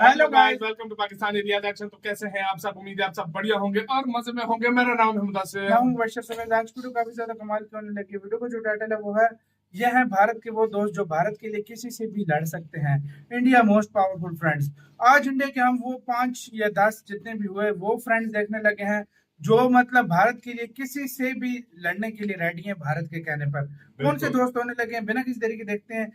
Hello guys, welcome to Pakistani Riyad action. तो कैसे हैं आप सब? उम्मीद है आप सब बढ़िया होंगे और मजे में होंगे। मेरा नाम है मुदस्सिर। मैं हूं बशर समेत। आज वीडियो काफी ज्यादा कमाल की होने लगी। वीडियो का जो टाइटल है वो है, यह है भारत के वो दोस्त जो भारत के लिए किसी से भी लड़ सकते हैं। India most powerful friends. आज इंडिया के हम वो 5 या 10 जितने भी हुए वो फ्रेंड्स देखने लगे हैं जो मतलब भारत के लिए किसी से भी लड़ने के लिए रेडी हैं। भारत के कहने पर कौन से दोस्त होने लगे हैं, बिना किसी तरीके देखते हैं।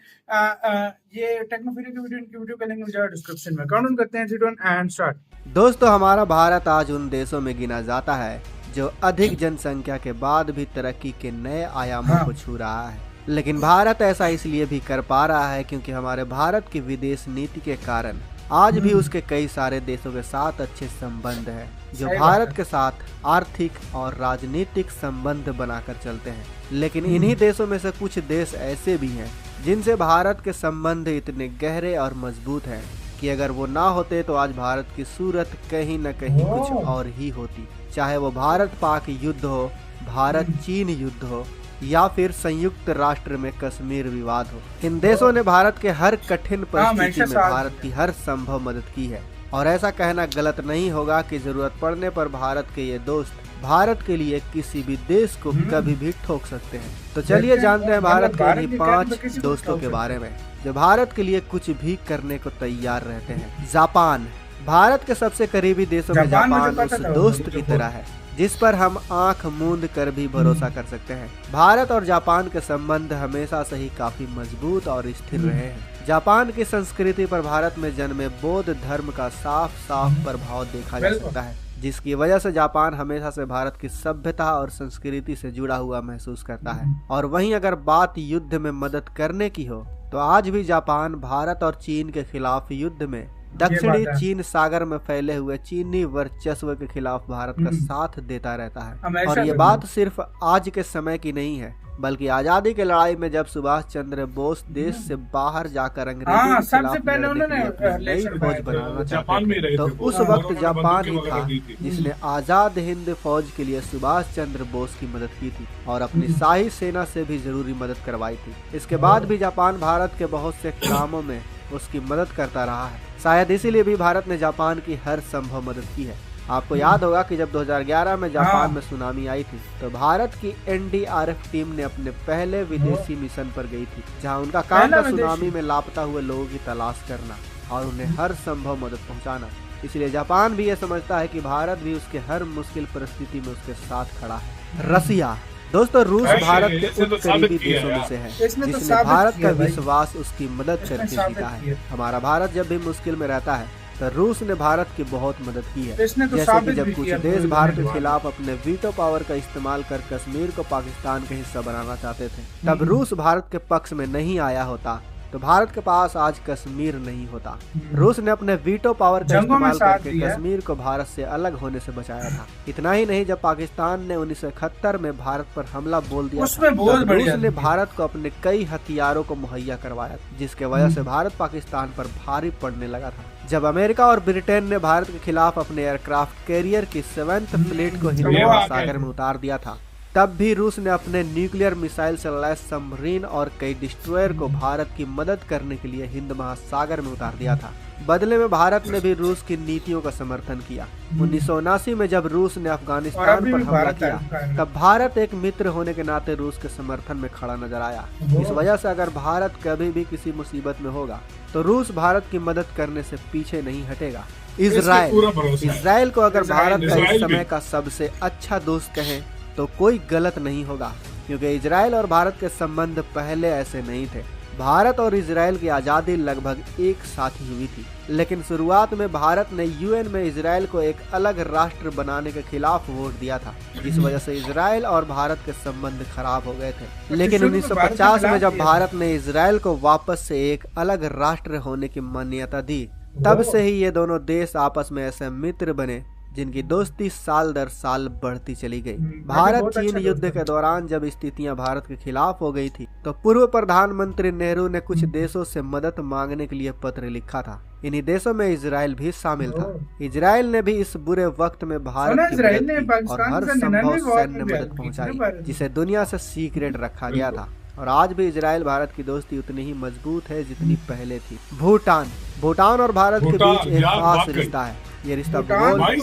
ये टेक्नोफिलिया की वीडियो, इनकी वीडियो का लिंक मुझे डिस्क्रिप्शन में। काउंट करते हैं 3 2 एंड स्टार्ट। दोस्तों, हमारा भारत आज उन देशों में गिना जाता है जो अधिक जनसंख्या के बाद भी तरक्की के नए आयामों को छू रहा है। लेकिन भारत ऐसा इसलिए भी कर पा रहा है क्योंकि हमारे भारत की विदेश नीति के कारण आज भी उसके कई सारे देशों के साथ अच्छे संबंध हैं जो भारत के साथ आर्थिक और राजनीतिक संबंध बनाकर चलते हैं। लेकिन इन्हीं देशों में से कुछ देश ऐसे भी हैं जिनसे भारत के संबंध इतने गहरे और मजबूत हैं कि अगर वो ना होते तो आज भारत की सूरत कहीं न कहीं कुछ और ही होती। चाहे वो भारत पाक युद्ध हो, भारत चीन युद्ध हो या फिर संयुक्त राष्ट्र में कश्मीर विवाद हो, इन देशों ने भारत के हर कठिन परिस्थिति में भारत की हर संभव मदद की है। और ऐसा कहना गलत नहीं होगा कि जरूरत पड़ने पर भारत के ये दोस्त भारत के लिए किसी भी देश को कभी भी ठोक सकते हैं। तो चलिए जानते हैं भारत के इन्हीं 5 दोस्तों के बारे में जो भारत के लिए कुछ भी करने को तैयार रहते हैं। जापान। भारत के सबसे करीबी देशों में जापान उस दोस्त की तरह है जिस पर हम आंख मूंद कर भी भरोसा कर सकते हैं। भारत और जापान के संबंध हमेशा से ही काफी मजबूत और स्थिर रहे हैं। जापान की संस्कृति पर भारत में जन्मे बौद्ध धर्म का साफ साफ प्रभाव देखा जा सकता है, जिसकी वजह से जापान हमेशा से भारत की सभ्यता और संस्कृति से जुड़ा हुआ महसूस करता है। और वहीं अगर बात युद्ध में मदद करने की हो तो आज भी जापान भारत और चीन के खिलाफ युद्ध में दक्षिणी चीन सागर में फैले हुए चीनी वर्चस्व के खिलाफ भारत का साथ देता रहता है। और ये बात सिर्फ आज के समय की नहीं है, बल्कि आजादी की लड़ाई में जब सुभाष चंद्र बोस देश से बाहर जाकर अंग्रेजों के खिलाफ नई फौज बनाना चाहते थे, तो उस वक्त जापान ही था जिसने आजाद हिंद फौज के लिए सुभाष चंद्र बोस की मदद की थी और अपनी शाही सेना से भी जरूरी मदद करवाई थी। इसके बाद भी जापान भारत के बहुत से कामों में उसकी मदद करता रहा है। शायद इसीलिए भी भारत ने जापान की हर संभव मदद की है। आपको याद होगा कि जब 2011 में जापान में सुनामी आई थी तो भारत की एनडीआरएफ टीम ने अपने पहले विदेशी मिशन पर गई थी, जहां उनका काम था सुनामी में लापता हुए लोगों की तलाश करना और उन्हें हर संभव मदद पहुंचाना। इसलिए जापान भी ये समझता है कि भारत भी उसके हर मुश्किल परिस्थिति में उसके साथ खड़ा है। रसिया। दोस्तों, रूस भारत के उन करीबी देशों में से है जिसने भारत का विश्वास उसकी मदद करके जीता है। हमारा भारत जब भी मुश्किल में रहता है तो रूस ने भारत की बहुत मदद की है। जैसे कि जब कुछ देश भारत के खिलाफ अपने वीटो पावर का इस्तेमाल कर कश्मीर को पाकिस्तान का हिस्सा बनाना चाहते थे, तब रूस भारत के पक्ष में नहीं आया होता तो भारत के पास आज कश्मीर नहीं होता। रूस ने अपने वीटो पावर का इस्तेमाल करके कश्मीर को भारत से अलग होने से बचाया था। इतना ही नहीं, जब पाकिस्तान ने 1971 में भारत पर हमला बोल दिया था, रूस ने भारत को अपने कई हथियारों को मुहैया करवाया, जिसके वजह से भारत पाकिस्तान पर भारी पड़ने लगा था। जब अमेरिका और ब्रिटेन ने भारत के खिलाफ अपने एयरक्राफ्ट कैरियर की 7th फ्लीट को हिंद महासागर में उतार दिया था, तब भी रूस ने अपने न्यूक्लियर मिसाइल से लैस सबमरीन और कई डिस्ट्रॉयर को भारत की मदद करने के लिए हिंद महासागर में उतार दिया था। बदले में भारत ने भी रूस की नीतियों का समर्थन किया। 1979 में जब रूस ने अफगानिस्तान पर हमला किया, तब भारत एक मित्र होने के नाते रूस के समर्थन में खड़ा नजर आया। इस वजह से अगर भारत कभी भी किसी मुसीबत में होगा तो रूस भारत की मदद करने से पीछे नहीं हटेगा। इजराइल को अगर भारत का इस समय का सबसे अच्छा दोस्त कहें तो कोई गलत नहीं होगा, क्योंकि इजराइल और भारत के संबंध पहले ऐसे नहीं थे। भारत और इजराइल की आज़ादी लगभग एक साथ ही हुई थी, लेकिन शुरुआत में भारत ने यूएन में इजराइल को एक अलग राष्ट्र बनाने के खिलाफ वोट दिया था, जिस वजह से इजराइल और भारत के संबंध खराब हो गए थे। लेकिन 1950 में जब भारत ने इजराइल को वापस से एक अलग राष्ट्र होने की मान्यता दी, तब से ही ये दोनों देश आपस में ऐसे मित्र बने जिनकी दोस्ती साल दर साल बढ़ती चली गई। भारत चीन युद्ध के दौरान जब स्थितियां भारत के खिलाफ हो गई थी तो पूर्व प्रधानमंत्री नेहरू ने कुछ देशों से मदद मांगने के लिए पत्र लिखा था। इन्हीं देशों में इजराइल भी शामिल था। इजराइल ने भी इस बुरे वक्त में भारत की मदद की और हर संभव सैन्य मदद पहुंचाई, जिसे दुनिया से सीक्रेट रखा गया था। और आज भी इजराइल भारत की दोस्ती उतनी ही मजबूत है जितनी पहले थी। भूटान और भारत के बीच एक खास रिश्ता है। ये रिश्ता भूगोल,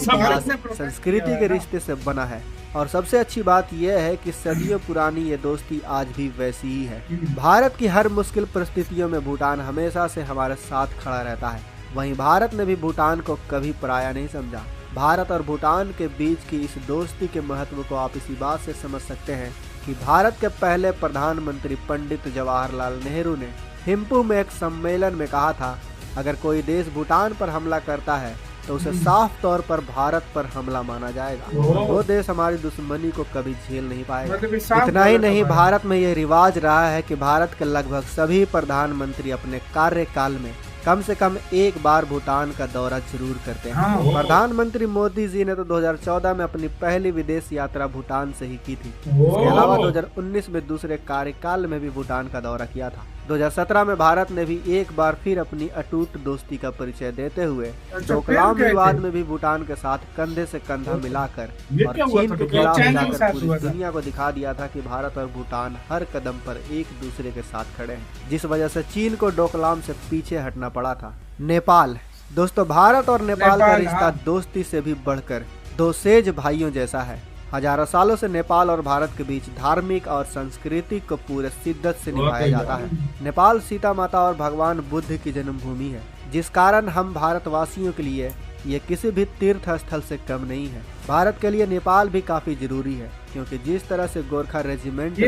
संस्कृति के रिश्ते से बना है और सबसे अच्छी बात यह है कि सदियों पुरानी ये दोस्ती आज भी वैसी ही है। भारत की हर मुश्किल परिस्थितियों में भूटान हमेशा से हमारे साथ खड़ा रहता है। वहीं भारत ने भी भूटान को कभी पराया नहीं समझा। भारत और भूटान के बीच की इस दोस्ती के महत्व को आप इसी बात से समझ सकते हैं कि भारत के पहले प्रधानमंत्री पंडित जवाहरलाल नेहरू ने थिम्पू में एक सम्मेलन में कहा था, अगर कोई देश भूटान पर हमला करता है तो उसे साफ तौर पर भारत पर हमला माना जाएगा। वो देश हमारी दुश्मनी को कभी झेल नहीं पाएगा। इतना ही नहीं, भारत में ये रिवाज रहा है कि भारत के लगभग सभी प्रधानमंत्री अपने कार्यकाल में कम से कम एक बार भूटान का दौरा जरूर करते हैं। प्रधानमंत्री मोदी जी ने तो 2014 में अपनी पहली विदेश यात्रा भूटान से ही की थी। इसके अलावा 2019 में दूसरे कार्यकाल में भी भूटान का दौरा किया था। 2017 में भारत ने भी एक बार फिर अपनी अटूट दोस्ती का परिचय देते हुए डोकलाम विवाद में भी भूटान के साथ कंधे से कंधा मिलाकर और चीन के खिलाफ जाकर पूरी दुनिया को दिखा दिया था कि भारत और भूटान हर कदम पर एक दूसरे के साथ खड़े हैं, जिस वजह से चीन को डोकलाम से पीछे हटना पड़ा था। नेपाल दोस्तों, भारत और नेपाल का रिश्ता दोस्ती से भी बढ़कर दो सेज भाइयों जैसा है। हजारों सालों से नेपाल और भारत के बीच धार्मिक और सांस्कृतिक को पूरे शिद्दत से निभाया जाता है। नेपाल सीता माता और भगवान बुद्ध की जन्मभूमि है, जिस कारण हम भारतवासियों के लिए ये किसी भी तीर्थ स्थल से कम नहीं है। भारत के लिए नेपाल भी काफी जरूरी है, क्योंकि जिस तरह से गोरखा रेजिमेंट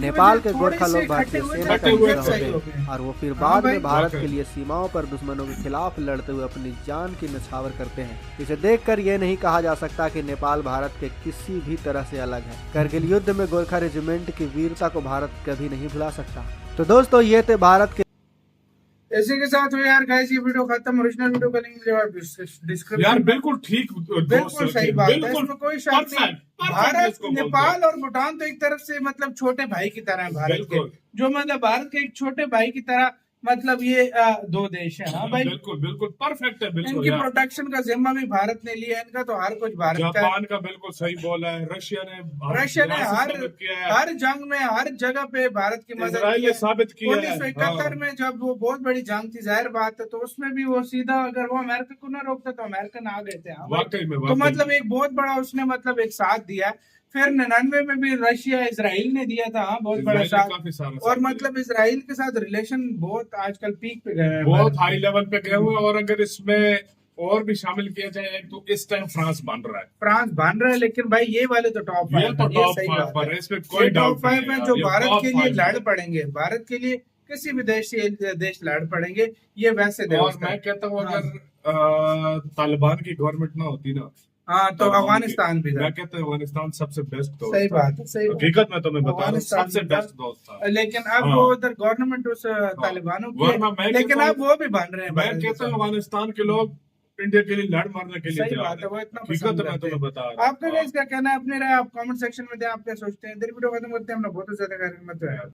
नेपाल के गोरखा लोग भारतीय सेना का हिस्सा होते हैं और वो फिर बाद में भारत के लिए सीमाओं पर दुश्मनों के खिलाफ लड़ते हुए अपनी जान की न्यौछावर करते हैं। इसे देखकर ये नहीं कहा जा सकता कि नेपाल भारत के किसी भी तरह से अलग है। करगिल युद्ध में गोरखा रेजिमेंट की वीरता को भारत कभी नहीं भुला सकता। तो दोस्तों, ये थे भारत के। इसी के साथ हुई यार गाइस ये वीडियो खत्म। ओरिजिनल वीडियो का लिंक डिस्क्रिप्शन यार बिल्कुल ठीक, बिल्कुल सही बात है, इसमें कोई शक नहीं। भारत, नेपाल और भूटान तो एक तरफ से मतलब छोटे भाई की तरह है भारत के, जो मतलब भारत के एक छोटे भाई की तरह मतलब ये दो देश है। हाँ भाई, बिल्कुल बिल्कुल परफेक्ट है। बिल्कुल इनकी प्रोटेक्शन का जिम्मा भी भारत ने लिया, इनका तो हर कुछ भारत का। जापान का बिल्कुल सही बोला है। रशिया ने हर जंग में हर जगह पे भारत की मदद साबित किया। 1971 में जब वो बहुत बड़ी जंग थी, जाहिर बात है, तो उसमें भी वो सीधा अगर वो अमेरिका को ना रोकता तो अमेरिकन आ गए थे। वाकई में तो मतलब एक बहुत बड़ा उसने मतलब एक साथ दिया। फिर 99 में भी रशिया इजराइल ने दिया था बहुत बड़ा साथ। और मतलब इजराइल के साथ रिलेशन बहुत आजकल पीक पे गए हैं, बहुत हाई लेवल पे गए हुए। और अगर इसमें और भी शामिल किया जाए तो इस टाइम फ्रांस बन रहा है। लेकिन भाई ये वाले तो टॉप फाइव है, इसमें कोई डाउट नहीं है। जो भारत के लिए लड़ पड़ेंगे, भारत के लिए किसी भी देश लड़ पड़ेंगे, ये वैसे। और मैं कहता हूँ अगर तालिबान की गवर्नमेंट ना होती ना, हाँ, तो अफगानिस्तान भी था। मैं कहता हूँ अफगानिस्तान सबसे बेस्ट दोस्त। सही बात है, सही हकीकत में तुम्हें बता रहा हूँ, सबसे बेस्ट दोस्त था। लेकिन अब वो उधर गवर्नमेंट उस तालिबानों की, लेकिन अब वो भी बन रहे हैं। मैं कहता हूँ अफगानिस्तान के लोग इंडिया के लिए लड़ मरने के लिए। सही बात है, वो इतना हकीकत में तुम्हें बता रहा हूँ। आपका क्या कहना है, अपने राय आप कमेंट सेक्शन में दें, आप क्या सोचते हैं। वीडियो खत्म करते हैं, हम लोग बहुत ज्यादा